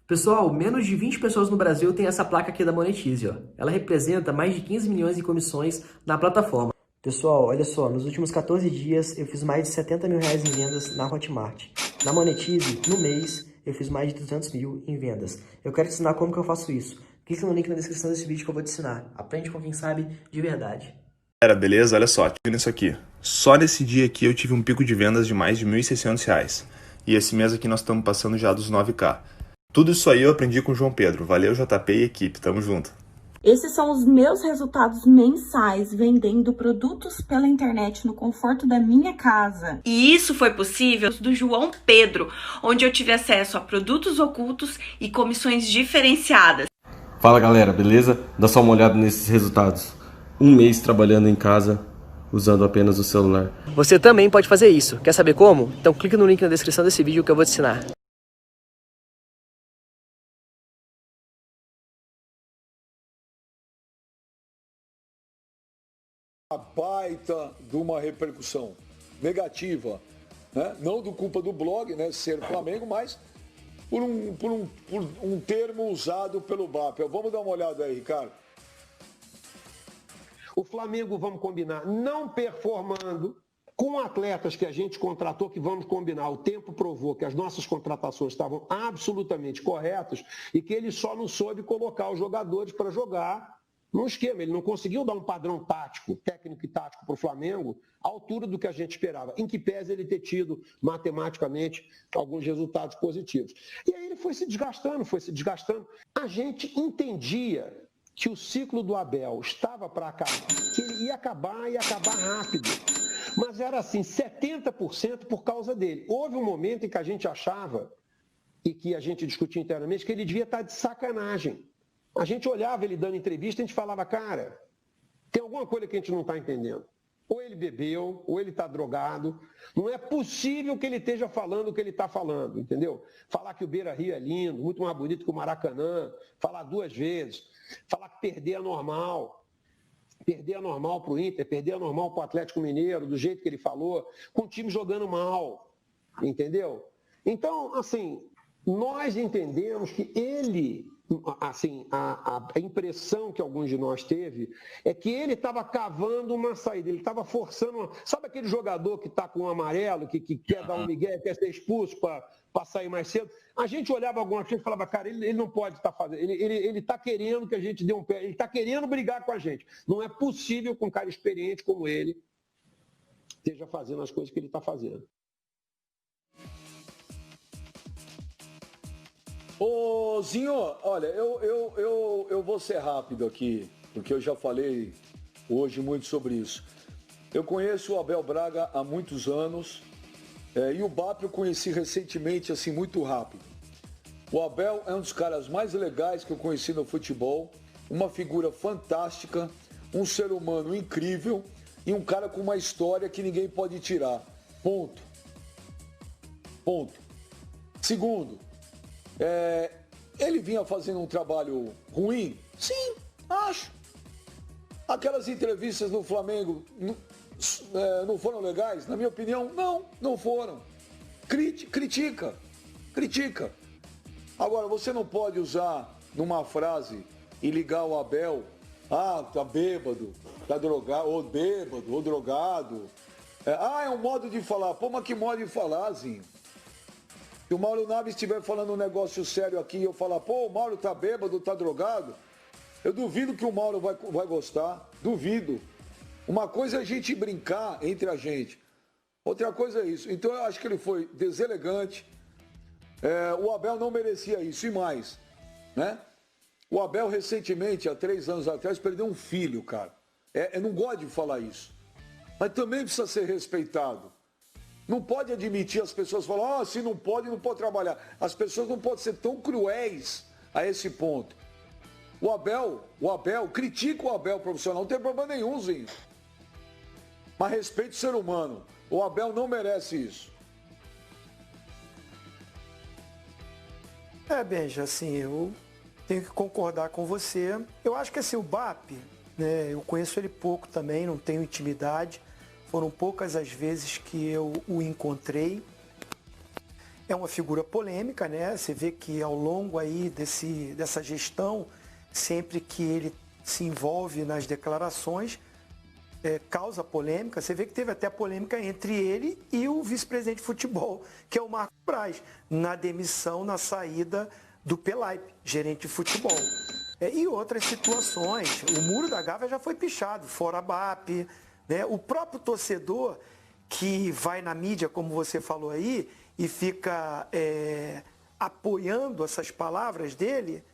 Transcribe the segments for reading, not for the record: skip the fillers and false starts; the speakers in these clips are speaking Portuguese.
Pessoal, menos de 20 pessoas no Brasil têm essa placa aqui da Monetize, ó. Ela representa mais de 15 milhões em comissões na plataforma. Pessoal, olha só, nos últimos 14 dias eu fiz mais de 70 mil reais em vendas na Hotmart. Na Monetize, no mês, eu fiz mais de 200 mil em vendas. Eu quero te ensinar como que eu faço isso. Clica no link na descrição desse vídeo que eu vou te ensinar. Aprende com quem sabe de verdade. Beleza? Olha só, tive nisso aqui. Só nesse dia aqui eu tive um pico de vendas de mais de R$ 1.600. E esse mês aqui nós estamos passando já dos 9K. Tudo isso aí eu aprendi com o João Pedro. Valeu, JP e equipe. Tamo junto. Esses são os meus resultados mensais vendendo produtos pela internet no conforto da minha casa. E isso foi possível do João Pedro, onde eu tive acesso a produtos ocultos e comissões diferenciadas. Fala galera, beleza? Dá só uma olhada nesses resultados. Um mês trabalhando em casa, usando apenas o celular. Você também pode fazer isso. Quer saber como? Então clica no link na descrição desse vídeo que eu vou te ensinar. A baita de uma repercussão negativa, né? Não do culpa do blog, né? Ser Flamengo, mas por um termo usado pelo BAP. Vamos dar uma olhada aí, Ricardo. O Flamengo, vamos combinar, não performando com atletas que a gente contratou, que vamos combinar, o tempo provou que as nossas contratações estavam absolutamente corretas e que ele só não soube colocar os jogadores para jogar num esquema. Ele não conseguiu dar um padrão tático, técnico e tático para o Flamengo à altura do que a gente esperava, em que pese ele ter tido, matematicamente, alguns resultados positivos. E aí ele foi se desgastando. A gente entendia que o ciclo do Abel estava para acabar, que ele ia acabar rápido. Mas era assim, 70% por causa dele. Houve um momento em que a gente achava, e que a gente discutia internamente, que ele devia estar de sacanagem. A gente olhava ele dando entrevista e a gente falava, cara, tem alguma coisa que a gente não está entendendo. Ou ele bebeu, ou ele está drogado. Não é possível que ele esteja falando o que ele está falando, entendeu? Falar que o Beira-Rio é lindo, muito mais bonito que o Maracanã, falar 2 vezes, falar que perder é normal. Perder é normal para o Inter, perder é normal para o Atlético Mineiro, do jeito que ele falou, com o time jogando mal, entendeu? Então, assim, nós entendemos que ele, assim, a impressão que alguns de nós teve é que ele estava cavando uma saída, ele estava forçando uma... Sabe aquele jogador que está com um amarelo, que quer dar um migué, quer ser expulso para sair mais cedo? A gente olhava alguma coisa e falava, cara, ele não pode estar fazendo, ele está querendo que a gente dê um pé, ele está querendo brigar com a gente. Não é possível que um cara experiente como ele esteja fazendo as coisas que ele está fazendo. Ô, Zinho, olha, eu vou ser rápido aqui, porque eu já falei hoje muito sobre isso. Eu conheço o Abel Braga há muitos anos, e o BAP eu conheci recentemente, assim, muito rápido. O Abel é um dos caras mais legais que eu conheci no futebol, uma figura fantástica, um ser humano incrível e um cara com uma história que ninguém pode tirar. Ponto. Segundo, ele vinha fazendo um trabalho ruim? Sim, acho. Aquelas entrevistas no Flamengo não foram legais? Na minha opinião, não foram. Critica. Agora, você não pode usar numa frase e ligar o Abel, tá bêbado, tá drogado, ou bêbado, ou drogado. É um modo de falar. Pô, mas que modo de falar, Zinho? Se o Mauro Naves estiver falando um negócio sério aqui e eu falar, pô, o Mauro tá bêbado, tá drogado, eu duvido que o Mauro vai gostar, duvido. Uma coisa é a gente brincar entre a gente, outra coisa é isso. Então eu acho que ele foi deselegante, o Abel não merecia isso, e mais, né? O Abel recentemente, há 3 anos atrás, perdeu um filho, cara. Eu não gosto de falar isso, mas também precisa ser respeitado. Não pode admitir, as pessoas falam, se não pode trabalhar. As pessoas não podem ser tão cruéis a esse ponto. O Abel, critica o Abel profissional, não tem problema nenhum, Zinho. Mas respeite o ser humano. O Abel não merece isso. Benja, assim, eu tenho que concordar com você. Eu acho que assim, o BAP, né, eu conheço ele pouco também, não tenho intimidade. Foram poucas as vezes que eu o encontrei. é uma figura polêmica, né? Você vê que ao longo aí dessa gestão, sempre que ele se envolve nas declarações, causa polêmica. Você vê que teve até polêmica entre ele e o vice-presidente de futebol, que é o Marcos Braz, na demissão, na saída do Pelaipe, gerente de futebol. E outras situações. O muro da Gávea já foi pichado, fora a BAP, né? O próprio torcedor que vai na mídia, como você falou aí, e fica apoiando essas palavras dele,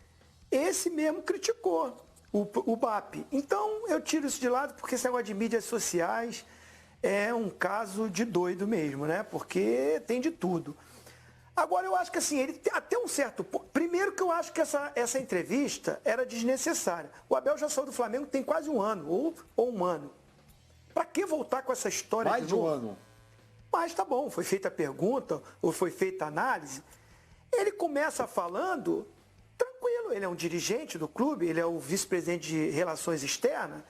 esse mesmo criticou o BAP. Então, eu tiro isso de lado porque esse negócio de mídias sociais é um caso de doido mesmo, né? Porque tem de tudo. Agora, eu acho que assim, ele até um certo ponto... Primeiro que eu acho que essa entrevista era desnecessária. O Abel já saiu do Flamengo tem quase um ano, ou um ano. Pra que voltar com essa história Mais de de um novo? ano. Mas tá bom, foi feita a pergunta, ou foi feita a análise. Ele começa falando tranquilo, ele é um dirigente do clube, ele é o vice-presidente de Relações Externas,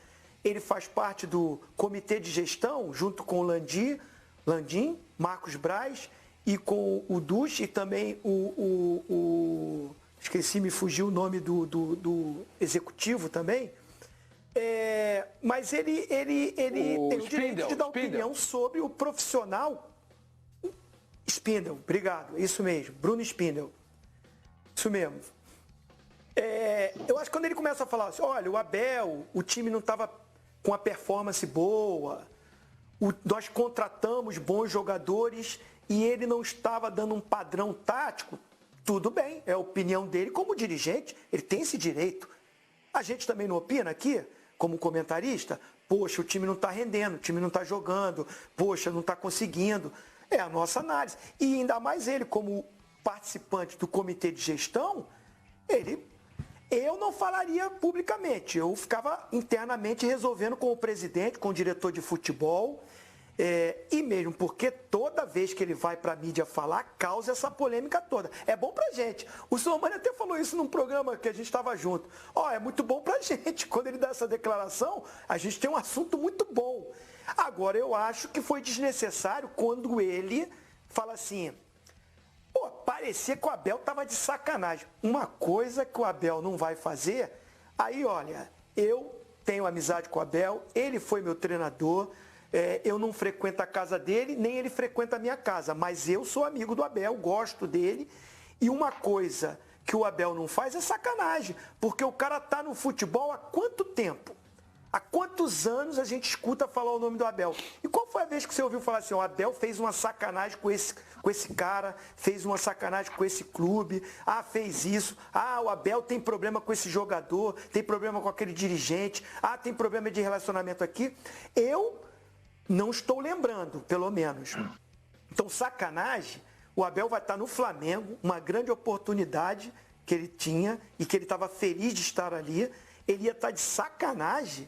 ele faz parte do comitê de gestão, junto com o Landim, Marcos Braz, e com o Duch, e também esqueci, me fugiu o nome do executivo também. Mas ele tem o direito de dar opinião sobre o profissional. Spindel, obrigado, isso mesmo, Bruno Spindel. Isso mesmo. Eu acho que quando ele começa a falar assim, olha, o Abel, o time não estava com a performance boa, nós contratamos bons jogadores e ele não estava dando um padrão tático, tudo bem, é a opinião dele como dirigente, ele tem esse direito. A gente também não opina aqui, como comentarista, poxa, o time não está rendendo, o time não está jogando, poxa, não está conseguindo. É a nossa análise. E ainda mais ele, como participante do comitê de gestão, eu não falaria publicamente, eu ficava internamente resolvendo com o presidente, com o diretor de futebol, e mesmo porque toda vez que ele vai para a mídia falar, causa essa polêmica toda. É bom pra gente. O Sormani até falou isso num programa que a gente estava junto. É muito bom pra gente. Quando ele dá essa declaração, a gente tem um assunto muito bom. Agora, eu acho que foi desnecessário quando ele fala assim, parecia que o Abel estava de sacanagem. Uma coisa que o Abel não vai fazer, aí olha, eu tenho amizade com o Abel, ele foi meu treinador, eu não frequento a casa dele, nem ele frequenta a minha casa, mas eu sou amigo do Abel, gosto dele, e uma coisa que o Abel não faz é sacanagem, porque o cara tá no futebol há quanto tempo? Há quantos anos a gente escuta falar o nome do Abel? E qual foi a vez que você ouviu falar assim, o Abel fez uma sacanagem com esse cara, fez uma sacanagem com esse clube, fez isso, o Abel tem problema com esse jogador, tem problema com aquele dirigente, tem problema de relacionamento aqui. Eu não estou lembrando, pelo menos. Então, sacanagem, o Abel vai estar no Flamengo, uma grande oportunidade que ele tinha e que ele estava feliz de estar ali, ele ia estar de sacanagem.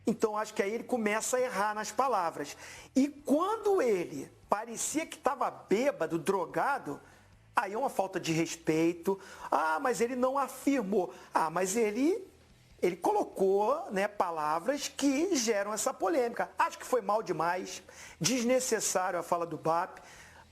Então, acho que aí ele começa a errar nas palavras. E quando ele parecia que estava bêbado, drogado, aí é uma falta de respeito. Mas ele não afirmou. Mas ele colocou, né, palavras que geram essa polêmica. Acho que foi mal demais, desnecessário a fala do BAP.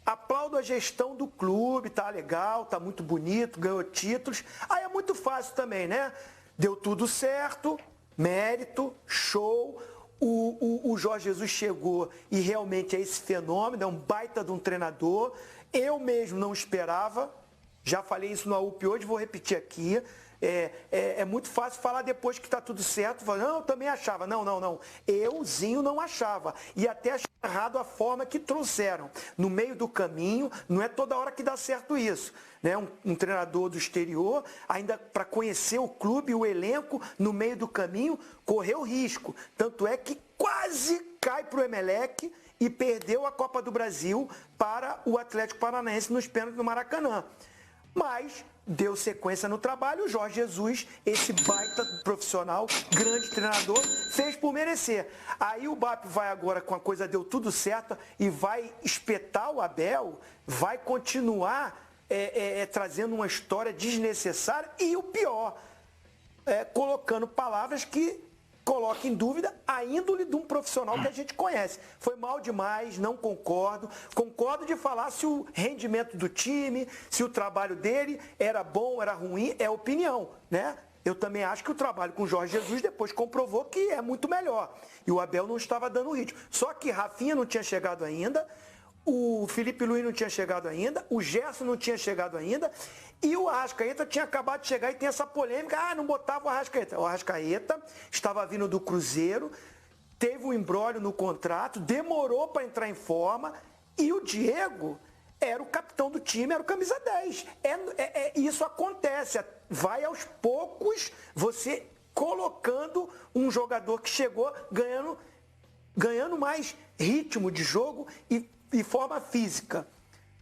Aplaudo a gestão do clube, tá legal, tá muito bonito, ganhou títulos. Aí é muito fácil também, né? Deu tudo certo, mérito, show. O Jorge Jesus chegou e realmente é esse fenômeno, é um baita de um treinador. Eu mesmo não esperava, já falei isso na UP hoje, vou repetir aqui. É muito fácil falar depois que está tudo certo, falar, não, eu também achava. Não. Euzinho não achava. E até achei errado a forma que trouxeram. No meio do caminho, não é toda hora que dá certo isso. Né? Um treinador do exterior, ainda para conhecer o clube, o elenco, no meio do caminho, correu risco. Tanto é que quase cai para o Emelec e perdeu a Copa do Brasil para o Atlético Paranaense nos pênaltis do Maracanã. Mas deu sequência no trabalho, o Jorge Jesus, esse baita profissional, grande treinador, fez por merecer. Aí o BAP vai agora com a coisa deu tudo certo e vai espetar o Abel, vai continuar trazendo uma história desnecessária e o pior, colocando palavras que coloca em dúvida a índole de um profissional que a gente conhece. Foi mal demais, não concordo. Concordo de falar se o rendimento do time, se o trabalho dele era bom, era ruim, é opinião, né? Eu também acho que o trabalho com o Jorge Jesus depois comprovou que é muito melhor. E o Abel não estava dando ritmo. Só que Rafinha não tinha chegado ainda, o Felipe Luiz não tinha chegado ainda, o Gerson não tinha chegado ainda, e o Arrascaeta tinha acabado de chegar e tem essa polêmica, não botava o Arrascaeta. O Arrascaeta estava vindo do Cruzeiro, teve um imbróglio no contrato, demorou para entrar em forma, e o Diego era o capitão do time, era o camisa 10. Isso acontece, vai aos poucos você colocando um jogador que chegou ganhando mais ritmo de jogo e forma física,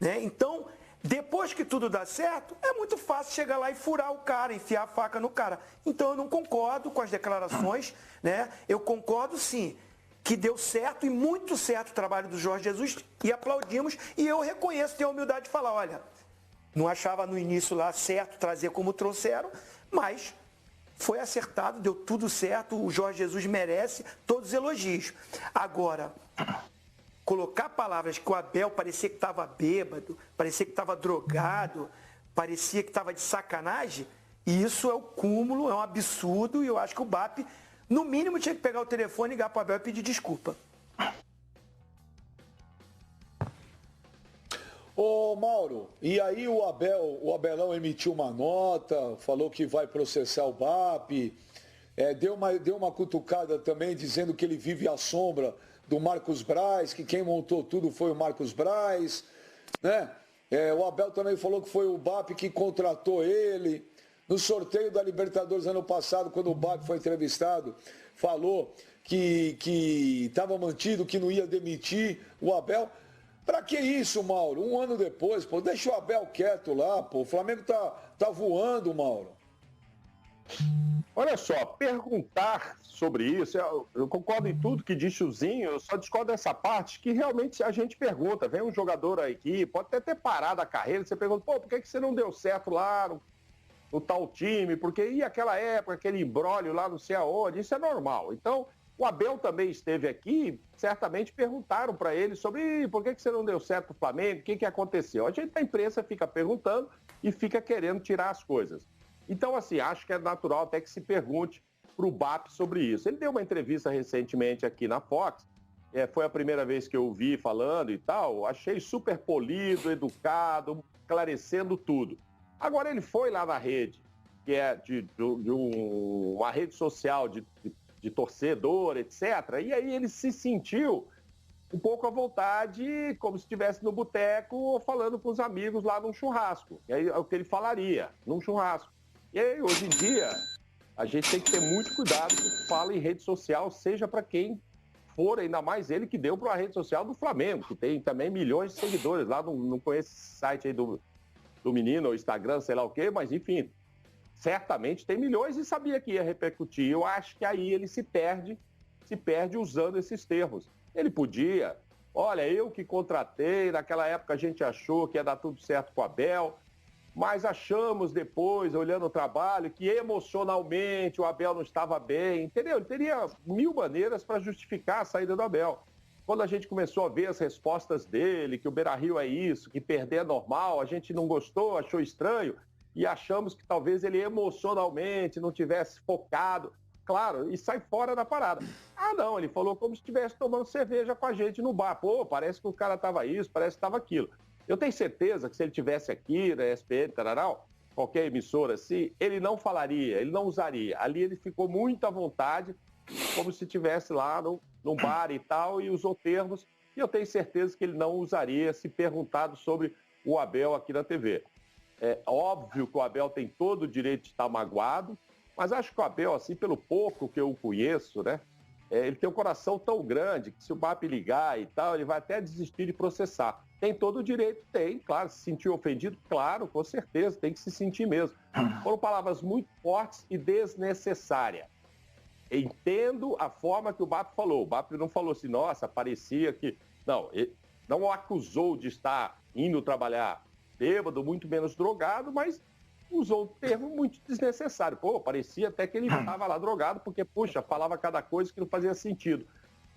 né? Então, depois que tudo dá certo, é muito fácil chegar lá e furar o cara, enfiar a faca no cara. Então, eu não concordo com as declarações, né? Eu concordo, sim, que deu certo e muito certo o trabalho do Jorge Jesus e aplaudimos. E eu reconheço, tenho a humildade de falar, olha, não achava no início lá certo trazer como trouxeram, mas foi acertado, deu tudo certo, o Jorge Jesus merece todos os elogios. Agora, colocar palavras que o Abel parecia que estava bêbado, parecia que estava drogado, parecia que estava de sacanagem, isso é o cúmulo, é um absurdo, e eu acho que o BAP, no mínimo, tinha que pegar o telefone, ligar para o Abel e pedir desculpa. Ô Mauro, e aí o Abelão emitiu uma nota, falou que vai processar o BAP, deu uma cutucada também dizendo que ele vive à sombra do Marcos Braz, que quem montou tudo foi o Marcos Braz, né? O Abel também falou que foi o BAP que contratou ele. No sorteio da Libertadores ano passado, quando o BAP foi entrevistado, falou que estava mantido, que não ia demitir o Abel. Pra que isso, Mauro? Um ano depois, pô, deixa o Abel quieto lá, pô. O Flamengo tá voando, Mauro. Olha só, perguntar sobre isso, eu concordo em tudo que disse o Zinho, eu só discordo dessa parte que realmente a gente pergunta, vem um jogador aqui, pode até ter parado a carreira, você pergunta, pô, por que você não deu certo lá no tal time? Porque e aquela época, aquele imbróglio lá não sei aonde, isso é normal. Então, o Abel também esteve aqui, certamente perguntaram para ele sobre por que você não deu certo no Flamengo, o que aconteceu. A gente da imprensa fica perguntando e fica querendo tirar as coisas. Então, assim, acho que é natural até que se pergunte para o BAP sobre isso. Ele deu uma entrevista recentemente aqui na Fox, foi a primeira vez que eu o vi falando e tal, achei super polido, educado, esclarecendo tudo. Agora, ele foi lá na rede, que é uma rede social de torcedor, etc. E aí ele se sentiu um pouco à vontade, como se estivesse no boteco ou falando com os amigos lá num churrasco. E aí é o que ele falaria, num churrasco. E aí, hoje em dia, a gente tem que ter muito cuidado que fala em rede social, seja para quem for, ainda mais ele que deu para a rede social do Flamengo, que tem também milhões de seguidores. Lá não conheço esse site aí do menino, ou Instagram, sei lá o quê, mas enfim, certamente tem milhões e sabia que ia repercutir. Eu acho que aí ele se perde usando esses termos. Ele podia, olha, eu que contratei, naquela época a gente achou que ia dar tudo certo com o Abel, mas achamos depois, olhando o trabalho, que emocionalmente o Abel não estava bem, entendeu? Ele teria mil maneiras para justificar a saída do Abel. Quando a gente começou a ver as respostas dele, que o Beira-Rio é isso, que perder é normal, a gente não gostou, achou estranho, e achamos que talvez ele emocionalmente não tivesse focado, claro, e sai fora da parada. Ah, não, ele falou como se estivesse tomando cerveja com a gente no bar. Pô, parece que o cara estava isso, parece que estava aquilo. Eu tenho certeza que se ele tivesse aqui, na ESPN, tararau, qualquer emissora assim, ele não falaria, ele não usaria. Ali ele ficou muito à vontade, como se estivesse lá num bar e tal, e usou termos, e eu tenho certeza que ele não usaria se perguntado sobre o Abel aqui na TV. É óbvio que o Abel tem todo o direito de estar magoado, mas acho que o Abel, assim, pelo pouco que eu o conheço, né, ele tem um coração tão grande que se o BAP ligar e tal, ele vai até desistir de processar. Tem todo o direito? Tem, claro. Se sentiu ofendido? Claro, com certeza, tem que se sentir mesmo. Foram palavras muito fortes e desnecessárias. Entendo a forma que o BAP falou. O BAP não falou assim, nossa, parecia que... Não, ele não o acusou de estar indo trabalhar bêbado, muito menos drogado, mas usou um termo muito desnecessário. Pô, parecia até que ele estava lá drogado, porque, puxa, falava cada coisa que não fazia sentido.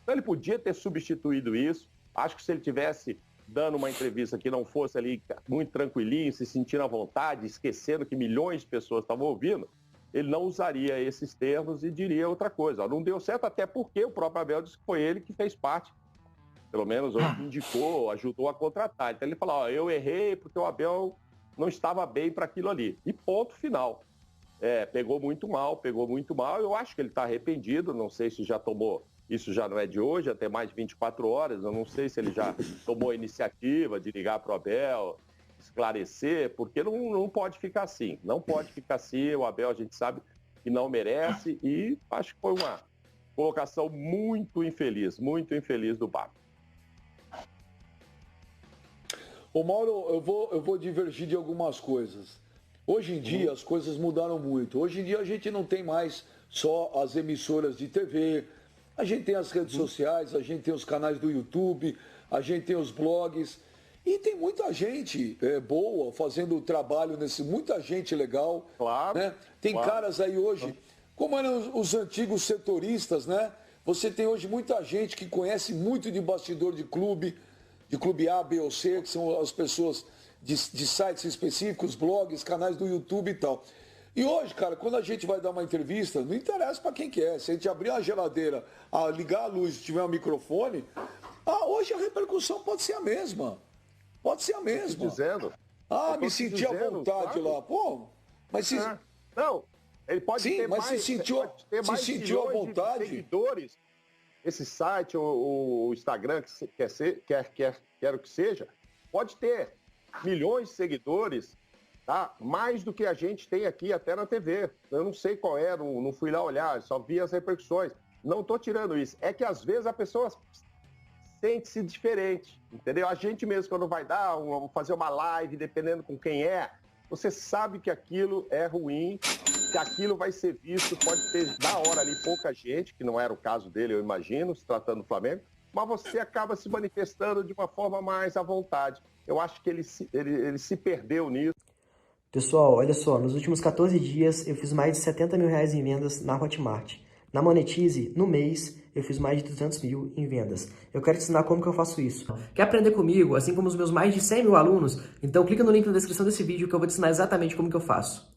Então ele podia ter substituído isso. Acho que se ele tivesse dando uma entrevista que não fosse ali muito tranquilinho, se sentindo à vontade, esquecendo que milhões de pessoas estavam ouvindo, ele não usaria esses termos e diria outra coisa. Não deu certo até porque o próprio Abel disse que foi ele que fez parte, pelo menos indicou, ajudou a contratar. Então ele falou, ó, eu errei porque o Abel não estava bem para aquilo ali. E ponto final. Pegou muito mal. Eu acho que ele está arrependido, não sei se já tomou, isso já não é de hoje, até mais de 24 horas, eu não sei se ele já tomou a iniciativa de ligar para o Abel, esclarecer, porque não pode ficar assim. Não pode ficar assim, o Abel a gente sabe que não merece e acho que foi uma colocação muito infeliz do Baco. Ô Mauro, eu vou divergir de algumas coisas. Hoje em dia as coisas mudaram muito. Hoje em dia a gente não tem mais só as emissoras de TV, a gente tem as redes sociais, a gente tem os canais do YouTube, a gente tem os blogs. E tem muita gente boa fazendo trabalho muita gente legal. Claro. Né? Tem caras aí hoje, como eram os antigos setoristas, né? Você tem hoje muita gente que conhece muito de bastidor de clube A, B ou C, que são as pessoas de sites específicos, blogs, canais do YouTube e tal. E hoje, cara, quando a gente vai dar uma entrevista, não interessa para quem que é. Se a gente abrir a geladeira, ligar a luz e tiver um microfone, hoje a repercussão pode ser a mesma. Pode ser a mesma. Dizendo. Me senti à vontade lá. Pô, mas se... Não, ele pode ter mas mais, se sentiu à vontade. De seguidores. Esse site, o Instagram, quero que seja, pode ter milhões de seguidores, tá? Mais do que a gente tem aqui até na TV. Eu não sei qual é, não fui lá olhar, só vi as repercussões. Não estou tirando isso. É que às vezes a pessoa sente-se diferente, entendeu? A gente mesmo, quando vai fazer uma live, dependendo com quem é, você sabe que aquilo é ruim, que aquilo vai ser visto, pode ter, na hora ali, pouca gente, que não era o caso dele, eu imagino, se tratando do Flamengo, mas você acaba se manifestando de uma forma mais à vontade. Eu acho que ele se perdeu nisso. Pessoal, olha só, nos últimos 14 dias eu fiz mais de 70 mil reais em vendas na Hotmart. Na Monetize, no mês, eu fiz mais de 200 mil em vendas. Eu quero te ensinar como que eu faço isso. Quer aprender comigo, assim como os meus mais de 100 mil alunos? Então clica no link na descrição desse vídeo que eu vou te ensinar exatamente como que eu faço.